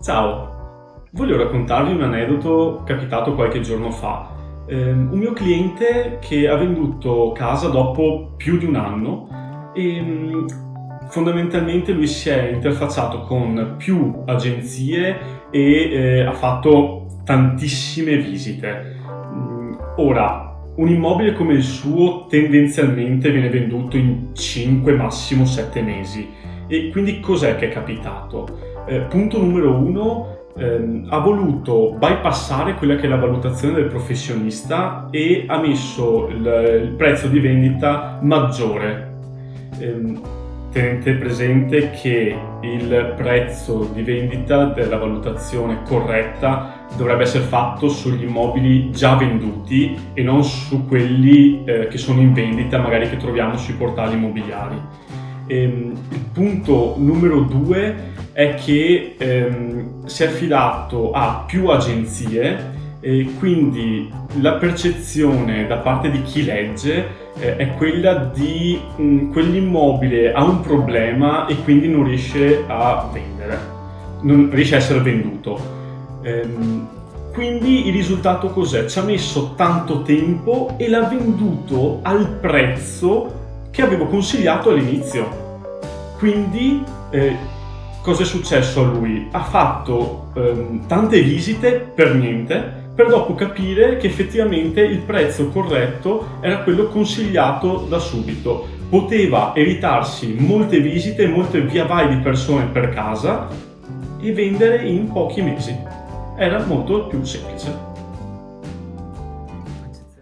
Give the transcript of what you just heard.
Ciao, voglio raccontarvi un aneddoto capitato qualche giorno fa. Un mio cliente che ha venduto casa dopo più di un anno e fondamentalmente lui si è interfacciato con più agenzie e ha fatto tantissime visite. Ora, un immobile come il suo tendenzialmente viene venduto in 5, massimo 7 mesi. E quindi cos'è che è capitato? Punto numero 1, ha voluto bypassare quella che è la valutazione del professionista e ha messo il prezzo di vendita maggiore. Tenete presente che il prezzo di vendita della valutazione corretta dovrebbe essere fatto sugli immobili già venduti e non su quelli che sono in vendita, magari che troviamo sui portali immobiliari. Il punto numero 2 è che si è affidato a più agenzie e quindi la percezione da parte di chi legge è quella di quell'immobile ha un problema e quindi non riesce a vendere, non riesce a essere venduto. Quindi il risultato cos'è? Ci ha messo tanto tempo e l'ha venduto al prezzo che avevo consigliato all'inizio. Quindi cosa è successo a lui? Ha fatto tante visite per niente, per dopo capire che effettivamente il prezzo corretto era quello consigliato da subito. Poteva evitarsi molte visite, molte via vai di persone per casa e vendere in pochi mesi. Era molto più semplice.